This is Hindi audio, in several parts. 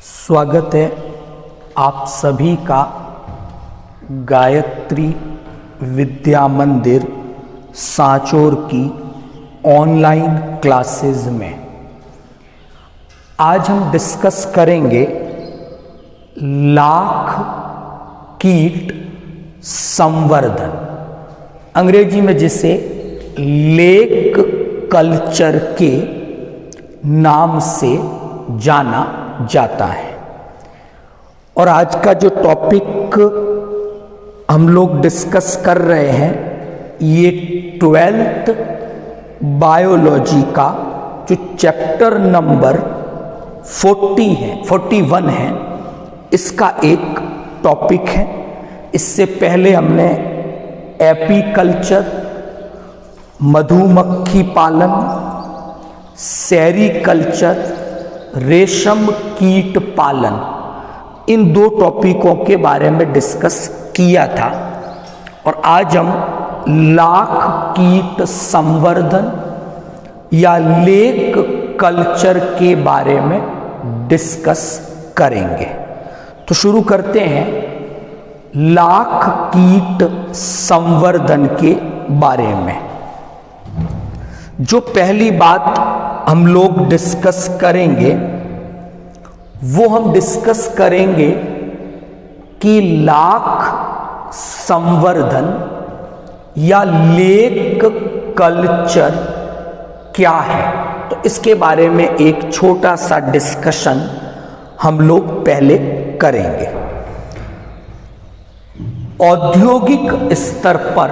स्वागत है आप सभी का गायत्री विद्या मंदिर सांचौर की ऑनलाइन क्लासेस में। आज हम डिस्कस करेंगे लाख कीट संवर्धन, अंग्रेजी में जिसे लेक कल्चर के नाम से जाना जाता है। और आज का जो टॉपिक हम लोग डिस्कस कर रहे हैं ये 12th बायोलॉजी का जो चैप्टर नंबर 41 है, इसका एक टॉपिक है। इससे पहले हमने एपीकल्चर, मधुमक्खी पालन, सेरीकल्चर, रेशम कीट पालन, इन दो टॉपिकों के बारे में डिस्कस किया था। और आज हम लाख कीट संवर्धन या लेक कल्चर के बारे में डिस्कस करेंगे। तो शुरू करते हैं लाख कीट संवर्धन के बारे में। जो पहली बात हम लोग डिस्कस करेंगे वो हम डिस्कस करेंगे कि लाख संवर्धन या लेक कल्चर क्या है। तो इसके बारे में एक छोटा सा डिस्कशन हम लोग पहले करेंगे। औद्योगिक स्तर पर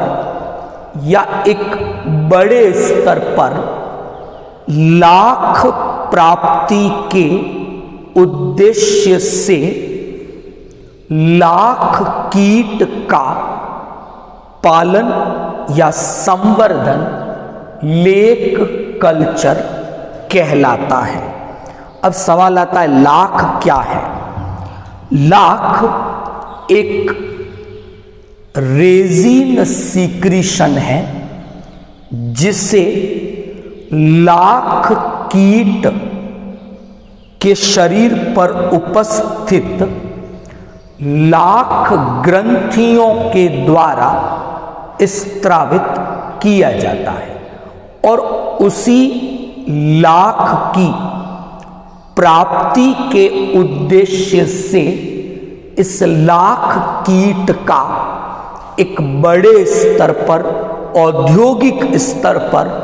या एक बड़े स्तर पर लाख प्राप्ति के उद्देश्य से लाख कीट का पालन या संवर्धन लेक कल्चर कहलाता है। अब सवाल आता है लाख क्या है। लाख एक रेजिन सीक्रीशन है जिसे लाख कीट के शरीर पर उपस्थित लाख ग्रंथियों के द्वारा स्त्रावित किया जाता है। और उसी लाख की प्राप्ति के उद्देश्य से इस लाख कीट का एक बड़े स्तर पर, औद्योगिक स्तर पर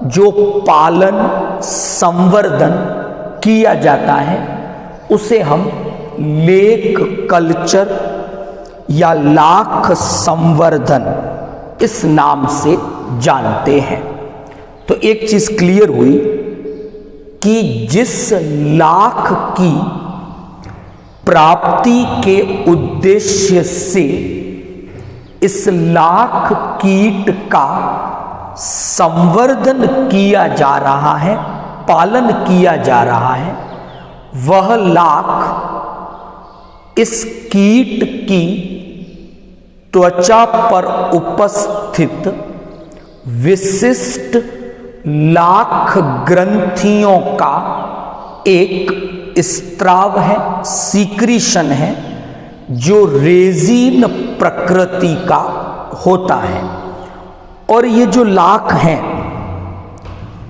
जो पालन संवर्धन किया जाता है उसे हम लेक कल्चर या लाख संवर्धन इस नाम से जानते हैं। तो एक चीज क्लियर हुई कि जिस लाख की प्राप्ति के उद्देश्य से इस लाख कीट का संवर्धन किया जा रहा है, पालन किया जा रहा है, वह लाख इस कीट की त्वचा पर उपस्थित विशिष्ट लाख ग्रंथियों का एक स्त्राव है, सीक्रीशन है, जो रेजिन प्रकृति का होता है। और ये जो लाख हैं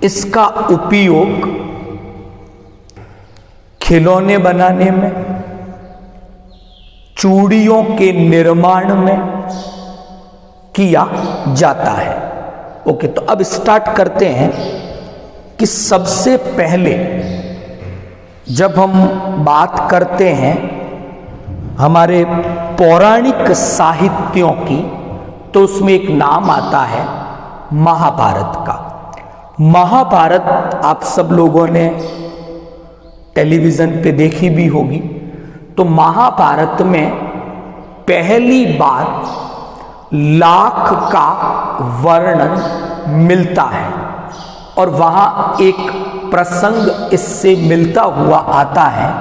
इसका उपयोग खिलौने बनाने में, चूड़ियों के निर्माण में किया जाता है। ओके, तो अब स्टार्ट करते हैं कि सबसे पहले जब हम बात करते हैं हमारे पौराणिक साहित्यों की, तो उसमें एक नाम आता है महाभारत का। महाभारत आप सब लोगों ने टेलीविजन पे देखी भी होगी। तो महाभारत में पहली बार लाख का वर्णन मिलता है और वहां एक प्रसंग इससे मिलता हुआ आता है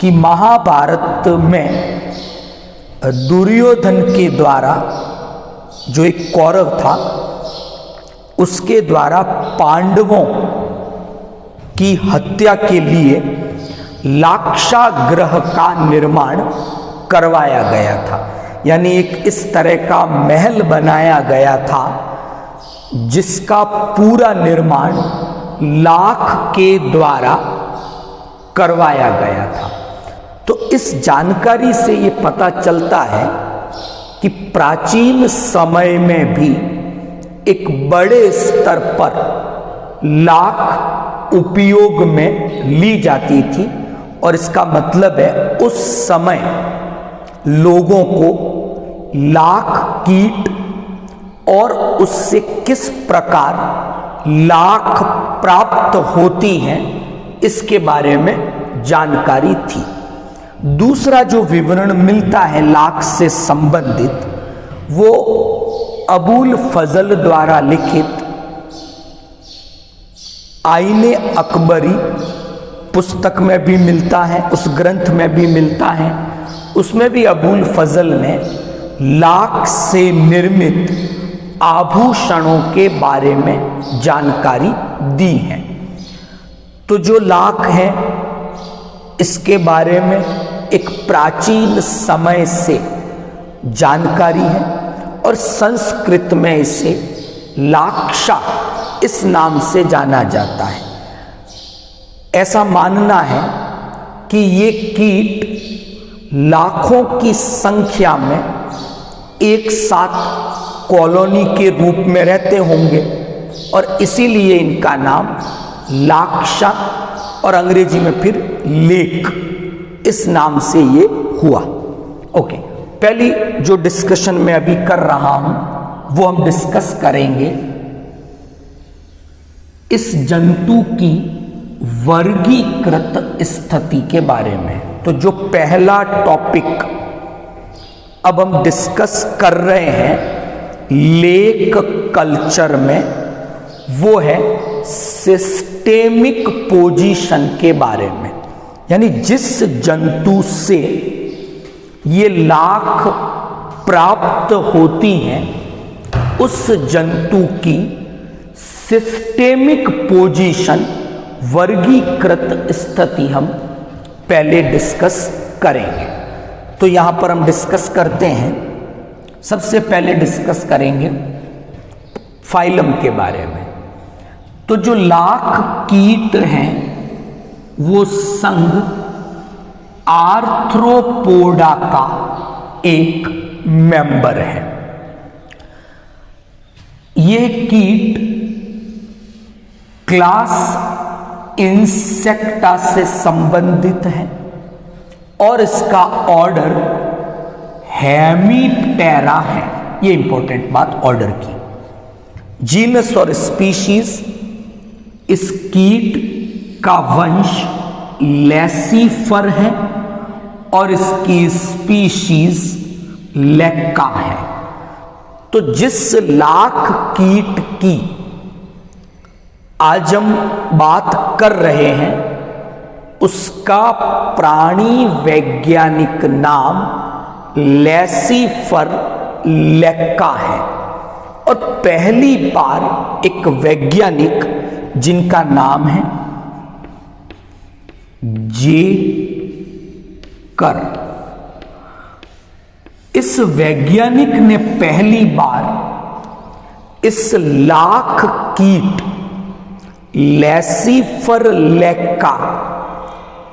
कि महाभारत में दुर्योधन के द्वारा, जो एक कौरव था, उसके द्वारा पांडवों की हत्या के लिए लाक्षागृह का निर्माण करवाया गया था। यानी एक इस तरह का महल बनाया गया था जिसका पूरा निर्माण लाख के द्वारा करवाया गया था। तो इस जानकारी से ये पता चलता है कि प्राचीन समय में भी एक बड़े स्तर पर लाख उपयोग में ली जाती थी, और इसका मतलब है उस समय लोगों को लाख कीट और उससे किस प्रकार लाख प्राप्त होती हैं इसके बारे में जानकारी थी। दूसरा जो विवरण मिलता है लाख से संबंधित वो अबुल फजल द्वारा लिखित आईने अकबरी पुस्तक में भी मिलता है, उस ग्रंथ में भी मिलता है। उसमें भी अबुल फजल ने लाख से निर्मित आभूषणों के बारे में जानकारी दी है। तो जो लाख है इसके बारे में एक प्राचीन समय से जानकारी है, और संस्कृत में इसे लाक्षा इस नाम से जाना जाता है। ऐसा मानना है कि ये कीट लाखों की संख्या में एक साथ कॉलोनी के रूप में रहते होंगे, और इसीलिए इनका नाम लाक्षा और अंग्रेजी में फिर लेक इस नाम से ये हुआ। ओके, पहली जो डिस्कशन मैं अभी कर रहा हूं वो हम डिस्कस करेंगे इस जंतु की वर्गीकृत स्थिति के बारे में। तो जो पहला टॉपिक अब हम डिस्कस कर रहे हैं लेक कल्चर में वो है सिस्टेमिक पोजीशन के बारे में। यानी जिस जंतु से ये लाख प्राप्त होती हैं उस जंतु की सिस्टेमिक पोजीशन वर्गीकृत स्थिति हम पहले डिस्कस करेंगे। तो यहां पर हम डिस्कस करते हैं, सबसे पहले डिस्कस करेंगे फाइलम के बारे में। तो जो लाख कीट हैं वो संघ आर्थ्रोपोडा का एक मेंबर है। ये कीट क्लास इंसेक्टा से संबंधित है और इसका ऑर्डर हेमीप्टेरा है। ये इंपॉर्टेंट बात ऑर्डर की। जीनस और स्पीशीज, इस कीट का वंश लैसीफर है और इसकी स्पीशीज लेक्का है। तो जिस लाख कीट की आज हम बात कर रहे हैं उसका प्राणी वैज्ञानिक नाम लैसीफर लेक्का है। और पहली बार एक वैज्ञानिक जिनका नाम है जे कर, इस वैज्ञानिक ने पहली बार इस लाख कीट लैसीफर लेक्का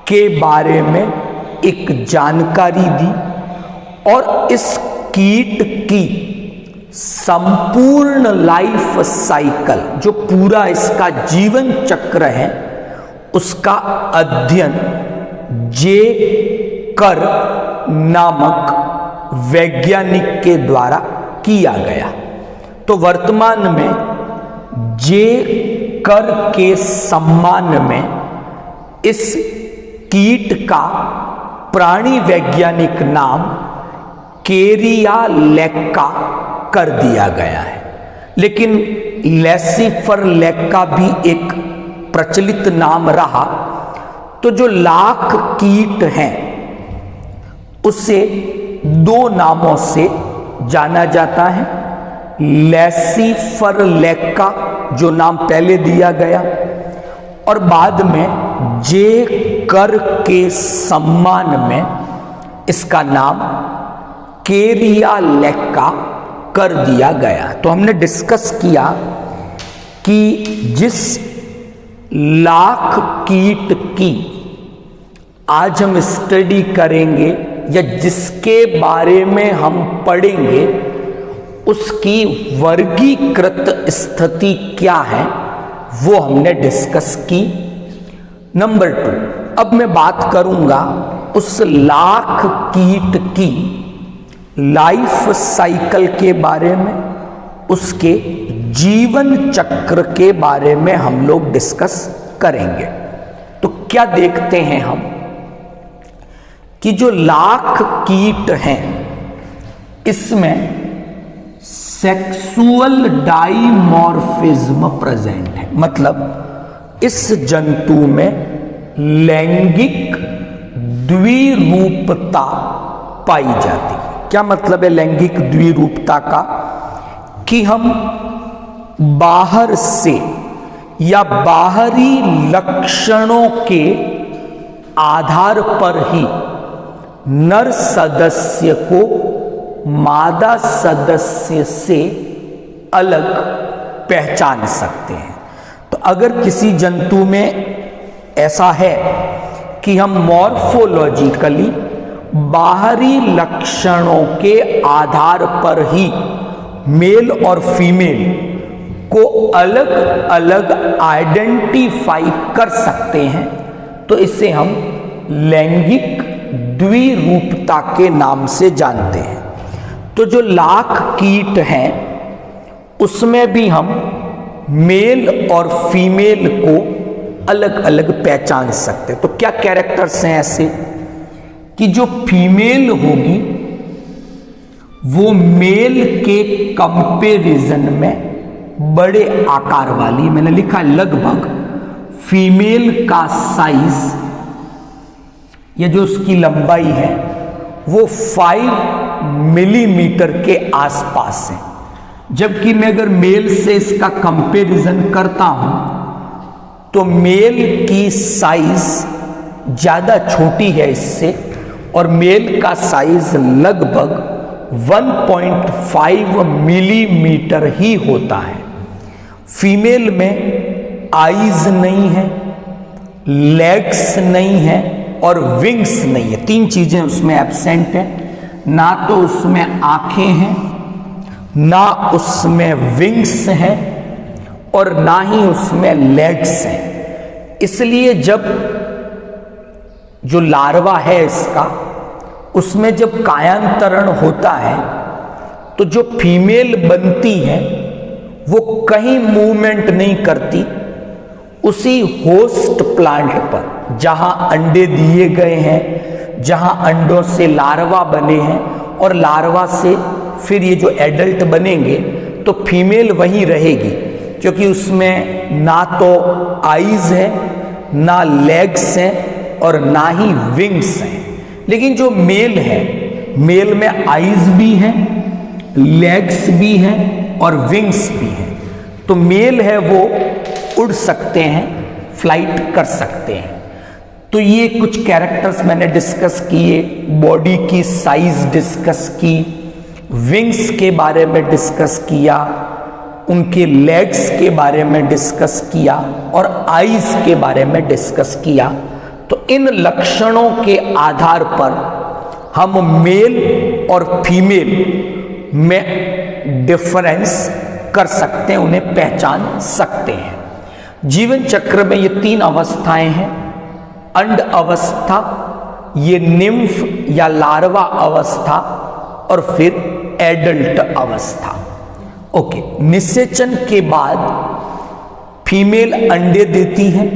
के बारे में एक जानकारी दी और इस कीट की संपूर्ण लाइफ साइकिल, जो पूरा इसका जीवन चक्र है, उसका अध्ययन जे कर नामक वैज्ञानिक के द्वारा किया गया। तो वर्तमान में जे कर के सम्मान में इस कीट का प्राणी वैज्ञानिक नाम केरिया लेक्का कर दिया गया है। लेकिन लैसीफर लेक्का भी एक प्रचलित नाम रहा। तो जो लाख कीट हैं उसे दो नामों से जाना जाता है। लैसीफर लेक्का जो नाम पहले दिया गया, और बाद में जे कर के सम्मान में इसका नाम केरिया लेक्का कर दिया गया। तो हमने डिस्कस किया कि जिस लाख कीट की आज हम स्टडी करेंगे या जिसके बारे में हम पढ़ेंगे उसकी वर्गीकृत स्थिति क्या है वो हमने डिस्कस की। नंबर 2, अब मैं बात करूंगा उस लाख कीट की लाइफ साइकिल के बारे में, उसके जीवन चक्र के बारे में हम लोग डिस्कस करेंगे। तो क्या देखते हैं हम कि जो लाख कीट हैं इसमें सेक्सुअल डाइमॉर्फिज्म प्रेजेंट है, मतलब इस जंतु में लैंगिक द्विरूपता पाई जाती है। क्या मतलब है लैंगिक द्विरूपता का? कि हम बाहर से या बाहरी लक्षणों के आधार पर ही नर सदस्य को मादा सदस्य से अलग पहचान सकते हैं। तो अगर किसी जंतु में ऐसा है कि हम मॉर्फोलॉजिकली बाहरी लक्षणों के आधार पर ही मेल और फीमेल को अलग अलग आइडेंटिफाई कर सकते हैं, तो इसे हम लैंगिक द्विरूपता के नाम से जानते हैं। तो जो लाख कीट हैं उसमें भी हम मेल और फीमेल को अलग अलग पहचान सकते हैं। तो क्या कैरेक्टर्स हैं ऐसे कि जो फीमेल होगी वो मेल के कंपैरिजन में बड़े आकार वाली, मैंने लिखा लगभग फीमेल का साइज या जो उसकी लंबाई है वो 5 मिलीमीटर के आसपास है, जबकि मैं अगर मेल से इसका कंपैरिजन करता हूं तो मेल की साइज ज्यादा छोटी है इससे, और मेल का साइज लगभग 1.5 मिलीमीटर ही होता है। फीमेल में आईज नहीं है, लेग्स नहीं है और विंग्स नहीं है। 3 चीजें उसमें एब्सेंट हैं। ना तो उसमें आंखें हैं, ना उसमें विंग्स हैं और ना ही उसमें लेग्स हैं। इसलिए जब जो लार्वा है इसका, उसमें जब कायांतरण होता है तो जो फीमेल बनती है वो कहीं मूवमेंट नहीं करती, उसी होस्ट प्लांट पर जहां अंडे दिए गए हैं, जहां अंडों से लार्वा बने हैं और लार्वा से फिर ये जो एडल्ट बनेंगे, तो फीमेल वहीं रहेगी, क्योंकि उसमें ना तो आईज है, ना लेग्स हैं और ना ही विंग्स हैं। लेकिन जो मेल है, मेल में आईज भी हैं, लेग्स भी हैं और विंग्स भी हैं। तो मेल है वो उड़ सकते हैं, फ्लाइट कर सकते हैं। तो ये कुछ कैरेक्टर्स मैंने डिस्कस किए, बॉडी की साइज डिस्कस की, विंग्स के बारे में डिस्कस किया, उनके लेग्स के बारे में डिस्कस किया और आईज के बारे में डिस्कस किया। तो इन लक्षणों के आधार पर हम मेल और फीमेल में डिफरेंस कर सकते हैं, उन्हें पहचान सकते हैं। जीवन चक्र में ये 3 अवस्थाएं हैं। अंड अवस्था, ये निम्फ या लार्वा अवस्था और फिर एडल्ट अवस्था। ओके, निषेचन के बाद फीमेल अंडे देती है,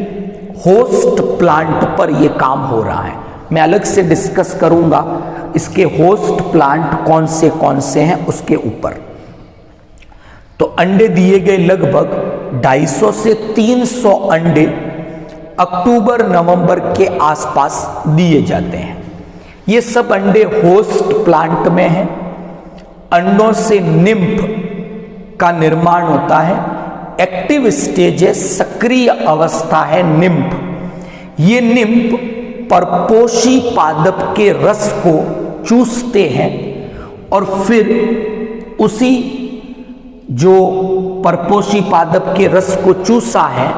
होस्ट प्लांट पर यह काम हो रहा है। मैं अलग से डिस्कस करूंगा इसके होस्ट प्लांट कौन से हैं उसके ऊपर। तो अंडे दिए गए लगभग 250 से 300 अंडे अक्टूबर नवंबर के आसपास दिए जाते हैं। ये सब अंडे होस्ट प्लांट में हैं। अंडों से निम्फ का निर्माण होता है। एक्टिव स्टेज है, सक्रिय अवस्था है निम्फ। ये निम्फ परपोषी पादप के रस को चूसते हैं और फिर उसी जो परपोषी पादप के रस को चूसा है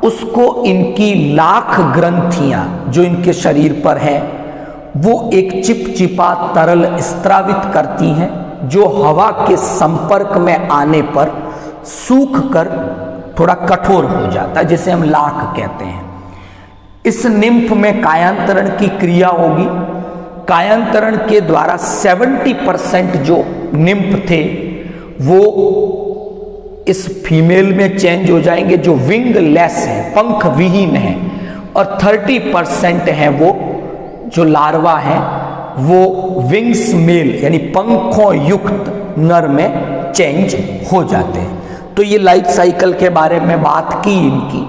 उसको इनकी लाख ग्रंथियां जो इनके शरीर पर है वो एक चिपचिपा तरल स्त्रावित करती हैं, जो हवा के संपर्क में आने पर सूख कर थोड़ा कठोर हो जाता है, जिसे हम लाख कहते हैं। इस निम्फ में कायांतरण की क्रिया होगी। कायांतरण के द्वारा 70% जो निम्फ थे वो इस फीमेल में चेंज हो जाएंगे जो विंगलेस है, पंख विहीन है, और 30% है वो जो लार्वा है वो विंग्स मेल यानी पंखों युक्त नर में चेंज हो जाते हैं। तो ये लाइफ साइकिल के बारे में बात की इनकी।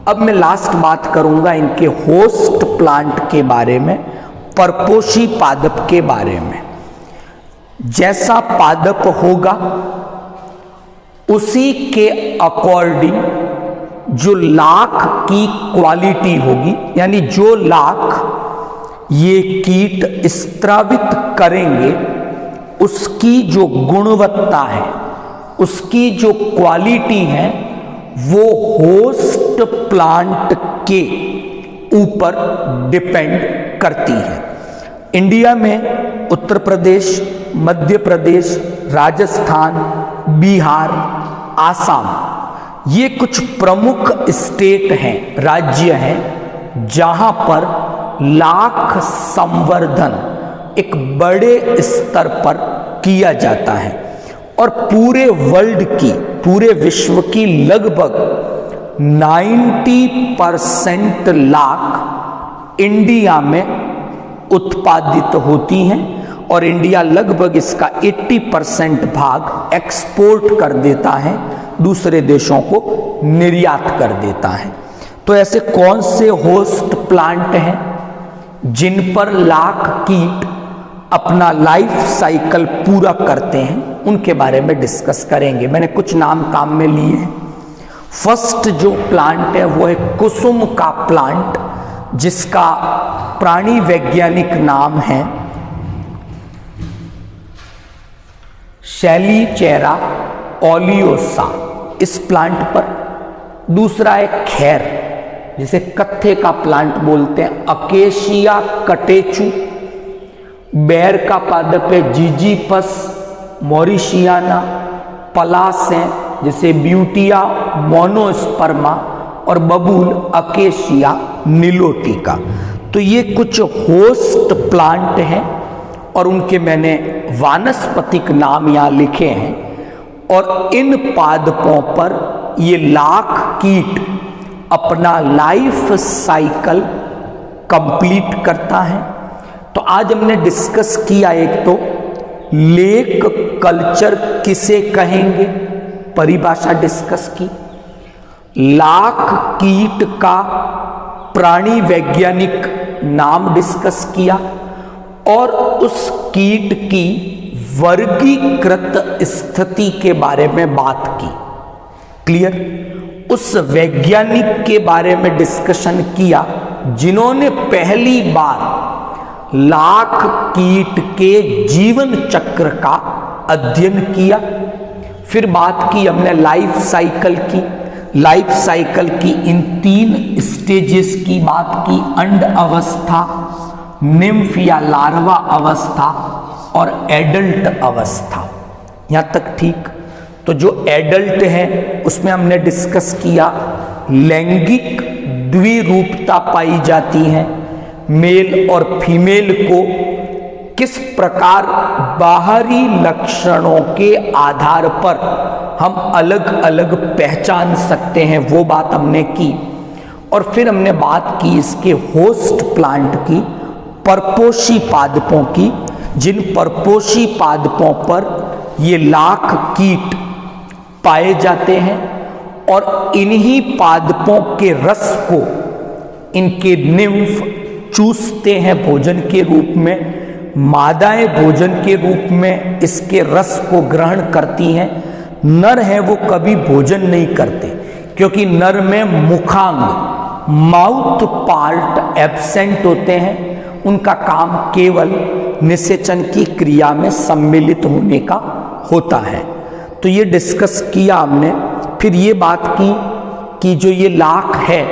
अब मैं लास्ट बात करूंगा इनके होस्ट प्लांट के बारे में, परपोषी पादप के बारे में। जैसा पादप होगा उसी के अकॉर्डिंग जो लाख की क्वालिटी होगी, यानी जो लाख ये कीट स्त्रावित करेंगे उसकी जो गुणवत्ता है, उसकी जो क्वालिटी है वो होस्ट प्लांट के ऊपर डिपेंड करती है। इंडिया में उत्तर प्रदेश, मध्य प्रदेश, राजस्थान, बिहार, आसाम ये कुछ प्रमुख स्टेट हैं, राज्य हैं जहां पर लाख संवर्धन एक बड़े स्तर पर किया जाता है और पूरे वर्ल्ड की, पूरे विश्व की लगभग 90% लाख इंडिया में उत्पादित होती हैं और इंडिया लगभग इसका 80% भाग एक्सपोर्ट कर देता है, दूसरे देशों को निर्यात कर देता है। तो ऐसे कौन से होस्ट प्लांट हैं जिन पर लाख कीट अपना लाइफ साइकिल पूरा करते हैं, उनके बारे में डिस्कस करेंगे। मैंने कुछ नाम काम में लिए हैं। फर्स्ट जो प्लांट है वो है कुसुम का प्लांट, जिसका प्राणी वैज्ञानिक नाम है शैलीचेरा ओलियोसा, इस प्लांट पर। दूसरा है खैर, जिसे कत्थे का प्लांट बोलते हैं, अकेशिया कटेचू। बेर का पादप है जीजीपस मॉरिशियाना। पलास है जिसे ब्यूटिया मोनोस्पर्मा, और बबूल अकेशिया निलोटिका। तो ये कुछ होस्ट प्लांट हैं और उनके मैंने वानस्पतिक नाम यहाँ लिखे हैं। और इन पादपों पर ये लाख कीट अपना लाइफ साइकिल कंप्लीट करता है। तो आज हमने डिस्कस किया, एक तो लेक कल्चर किसे कहेंगे, परिभाषा डिस्कस की, लाख कीट का प्राणी वैज्ञानिक नाम डिस्कस किया और उस कीट की वर्गीकृत स्थिति के बारे में बात की। क्लियर? उस वैज्ञानिक के बारे में डिस्कशन किया जिन्होंने पहली बार लाख कीट के जीवन चक्र का अध्ययन किया। फिर बात की हमने लाइफ साइकिल की। लाइफ साइकिल की इन 3 स्टेजेस की बात की, अंड अवस्था, निम्फ या लार्वा अवस्था और एडल्ट अवस्था। यहां तक ठीक? तो जो एडल्ट है उसमें हमने डिस्कस किया लैंगिक द्विरूपता पाई जाती है, मेल और फीमेल को किस प्रकार बाहरी लक्षणों के आधार पर हम अलग अलग पहचान सकते हैं, वो बात हमने की। और फिर हमने बात की इसके होस्ट प्लांट की, परपोषी पादपों की, जिन परपोषी पादपों पर ये लाख कीट पाए जाते हैं और इन्हीं पादपों के रस को इनके निम्फ चूसते हैं भोजन के रूप में। मादाएं भोजन के रूप में इसके रस को ग्रहण करती हैं। नर हैं वो कभी भोजन नहीं करते, क्योंकि नर में मुखांग माउथ पार्ट एब्सेंट होते हैं, उनका काम केवल निषेचन की क्रिया में सम्मिलित होने का होता है। तो ये डिस्कस किया हमने। फिर ये बात की कि जो ये लाख है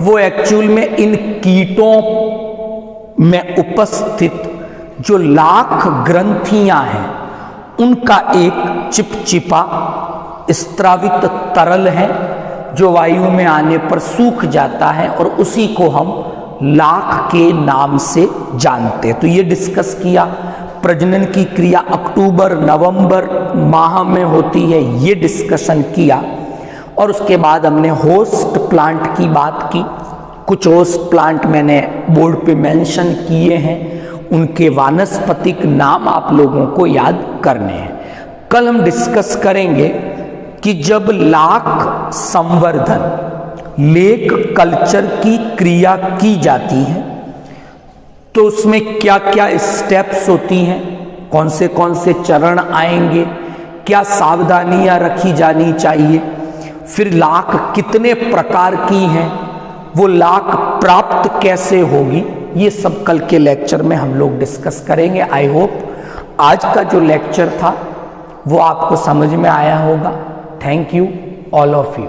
वो एक्चुअल में इन कीटों में उपस्थित जो लाख ग्रंथियां हैं उनका एक चिपचिपा स्त्रावित तरल है जो वायु में आने पर सूख जाता है और उसी को हम लाख के नाम से जानते हैं। तो ये डिस्कस किया। प्रजनन की क्रिया अक्टूबर नवंबर माह में होती है, ये डिस्कशन किया। और उसके बाद हमने होस्ट प्लांट की बात की। कुछ होस्ट प्लांट मैंने बोर्ड पे मेंशन किए हैं, उनके वानस्पतिक नाम आप लोगों को याद करने हैं। कल हम डिस्कस करेंगे कि जब लाख संवर्धन लेक कल्चर की क्रिया की जाती है तो उसमें क्या क्या स्टेप्स होती हैं, कौन से चरण आएंगे, क्या सावधानियां रखी जानी चाहिए, फिर लाख कितने प्रकार की हैं, वो लाख प्राप्त कैसे होगी, ये सब कल के लेक्चर में हम लोग डिस्कस करेंगे। आई होप आज का जो लेक्चर था वो आपको समझ में आया होगा। Thank you all of you.